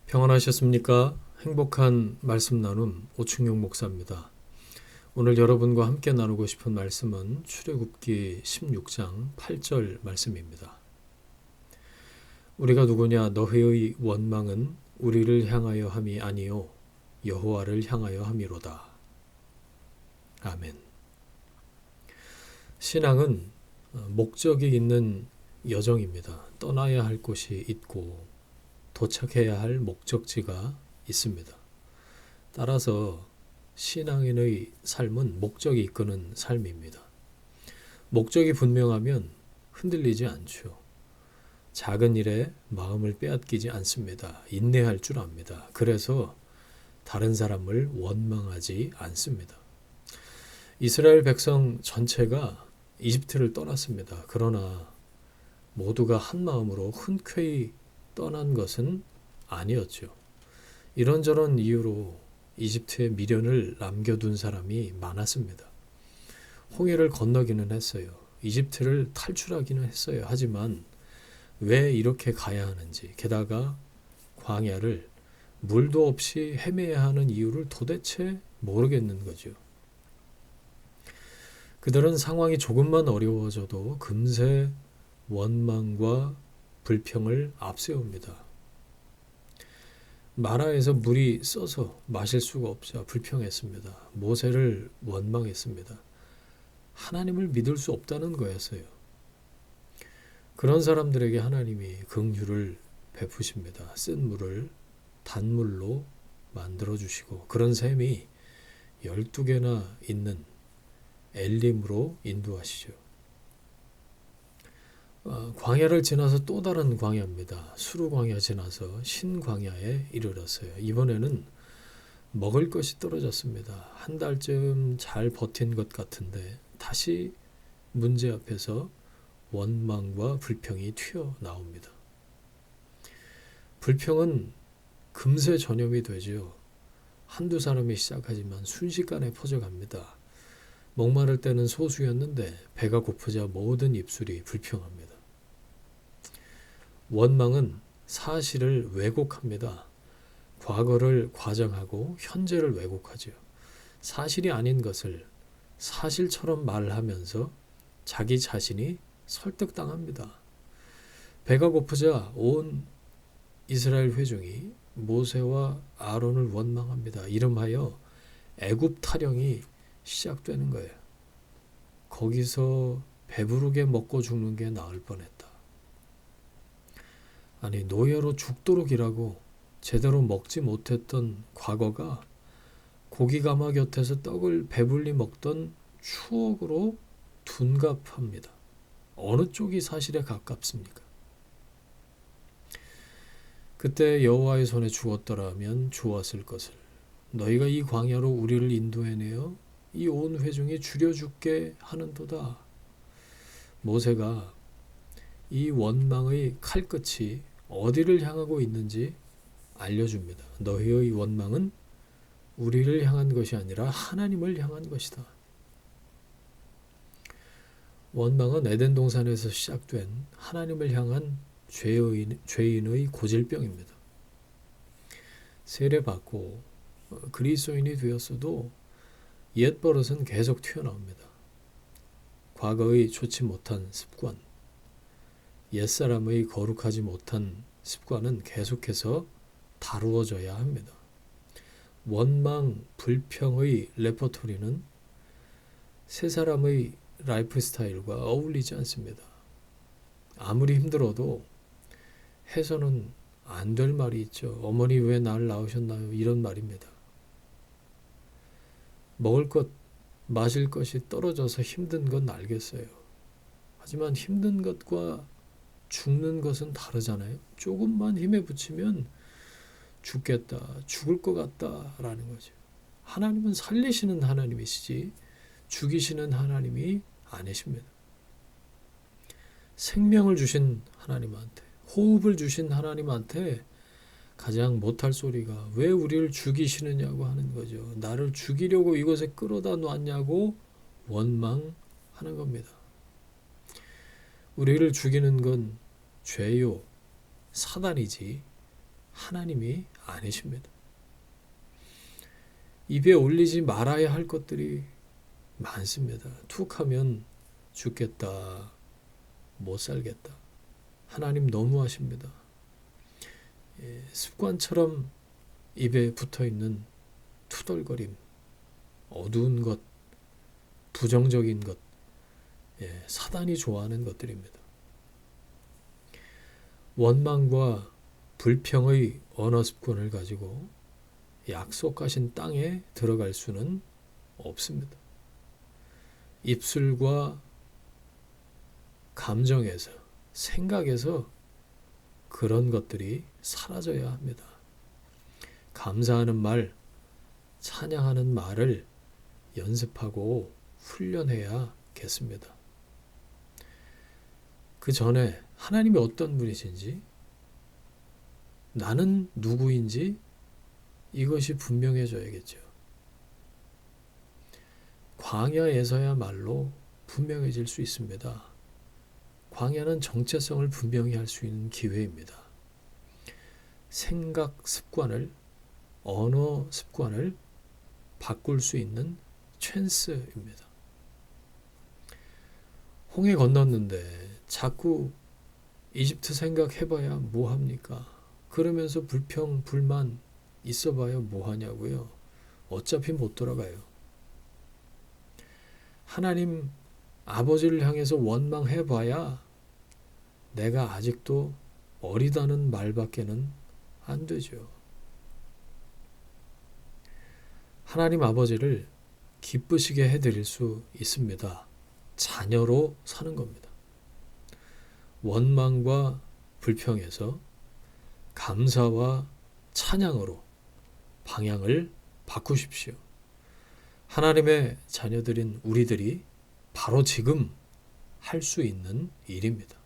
평안하셨습니까? 행복한 말씀 나눔 오충용 목사입니다. 오늘 여러분과 함께 나누고 싶은 말씀은 출애굽기 16장 8절 말씀입니다. 우리가 누구냐? 너희의 원망은 우리를 향하여 함이 아니요 여호와를 향하여 함이로다. 아멘. 신앙은 목적이 있는 여정입니다. 떠나야 할 곳이 있고 도착해야 할 목적지가 있습니다. 따라서 신앙인의 삶은 목적이 이끄는 삶입니다. 목적이 분명하면 흔들리지 않죠. 작은 일에 마음을 빼앗기지 않습니다. 인내할 줄 압니다. 그래서 다른 사람을 원망하지 않습니다. 이스라엘 백성 전체가 이집트를 떠났습니다. 그러나 모두가 한 마음으로 흔쾌히 떠난 것은 아니었죠. 이런저런 이유로 이집트에 미련을 남겨둔 사람이 많았습니다. 홍해를 건너기는 했어요. 이집트를 탈출하기는 했어요. 하지만 왜 이렇게 가야 하는지, 게다가 광야를 물도 없이 헤매야 하는 이유를 도대체 모르겠는 거죠. 그들은 상황이 조금만 어려워져도 금세 원망과 불평을 앞세웁니다. 마라에서 물이 써서 마실 수가 없자 불평했습니다. 모세를 원망했습니다. 하나님을 믿을 수 없다는 거였어요. 그런 사람들에게 하나님이 긍휼을 베푸십니다. 쓴 물을 단물로 만들어주시고 그런 샘이 12개나 있는 엘림으로 인도하시죠. 광야를 지나서 또 다른 광야입니다. 수르 광야 지나서 신광야에 이르렀어요. 이번에는 먹을 것이 떨어졌습니다. 한 달쯤 잘 버틴 것 같은데 다시 문제 앞에서 원망과 불평이 튀어나옵니다. 불평은 금세 전염이 되죠. 한두 사람이 시작하지만 순식간에 퍼져갑니다. 목마를 때는 소수였는데 배가 고프자 모든 입술이 불평합니다. 원망은 사실을 왜곡합니다. 과거를 과장하고 현재를 왜곡하죠. 사실이 아닌 것을 사실처럼 말하면서 자기 자신이 설득당합니다. 배가 고프자 온 이스라엘 회중이 모세와 아론을 원망합니다. 이름하여 애굽 타령이 시작되는 거예요. 거기서 배부르게 먹고 죽는 게 나을 뻔했다. 아니, 노예로 죽도록 일하고 제대로 먹지 못했던 과거가 고기가마 곁에서 떡을 배불리 먹던 추억으로 둔갑합니다. 어느 쪽이 사실에 가깝습니까? 그때 여호와의 손에 죽었더라면 좋았을 것을. 너희가 이 광야로 우리를 인도해내어 이 온 회중이 죽여 죽게 하는도다. 모세가 이 원망의 칼끝이 어디를 향하고 있는지 알려줍니다. 너희의 원망은 우리를 향한 것이 아니라 하나님을 향한 것이다. 원망은 에덴 동산에서 시작된 하나님을 향한 죄인의 고질병입니다. 세례받고 그리스도인이 되었어도 옛 버릇은 계속 튀어나옵니다. 과거의 좋지 못한 습관, 옛사람의 거룩하지 못한 습관은 계속해서 다루어져야 합니다. 원망, 불평의 레퍼토리는 새 사람의 라이프 스타일과 어울리지 않습니다. 아무리 힘들어도 해서는 안 될 말이 있죠. 어머니 왜 날 낳으셨나요? 이런 말입니다. 먹을 것, 마실 것이 떨어져서 힘든 건 알겠어요. 하지만 힘든 것과 죽는 것은 다르잖아요. 조금만 힘에 붙이면 죽겠다, 죽을 것 같다라는 거죠. 하나님은 살리시는 하나님이시지 죽이시는 하나님이 아니십니다. 생명을 주신 하나님한테, 호흡을 주신 하나님한테 가장 못할 소리가 왜 우리를 죽이시느냐고 하는 거죠. 나를 죽이려고 이곳에 끌어다 놨냐고 원망하는 겁니다. 우리를 죽이는 건 죄요, 사단이지 하나님이 아니십니다. 입에 올리지 말아야 할 것들이 많습니다. 툭 하면 죽겠다, 못 살겠다. 하나님 너무하십니다. 습관처럼 입에 붙어있는 투덜거림, 어두운 것, 부정적인 것, 사단이 좋아하는 것들입니다. 원망과 불평의 언어 습관을 가지고 약속하신 땅에 들어갈 수는 없습니다. 입술과 감정에서, 생각에서 그런 것들이 사라져야 합니다. 감사하는 말, 찬양하는 말을 연습하고 훈련해야겠습니다. 그 전에 하나님이 어떤 분이신지, 나는 누구인지 이것이 분명해져야겠죠. 광야에서야말로 분명해질 수 있습니다. 광야는 정체성을 분명히 할 수 있는 기회입니다. 생각 습관을, 언어 습관을 바꿀 수 있는 찬스입니다. 홍해 건넜는데 자꾸 이집트 생각해봐야 뭐합니까? 그러면서 불평, 불만 있어봐야 뭐하냐고요. 어차피 못 돌아가요. 하나님 아버지를 향해서 원망해봐야 내가 아직도 어리다는 말밖에는 안 되죠. 하나님 아버지를 기쁘시게 해드릴 수 있습니다. 자녀로 사는 겁니다. 원망과 불평에서 감사와 찬양으로 방향을 바꾸십시오. 하나님의 자녀들인 우리들이 바로 지금 할 수 있는 일입니다.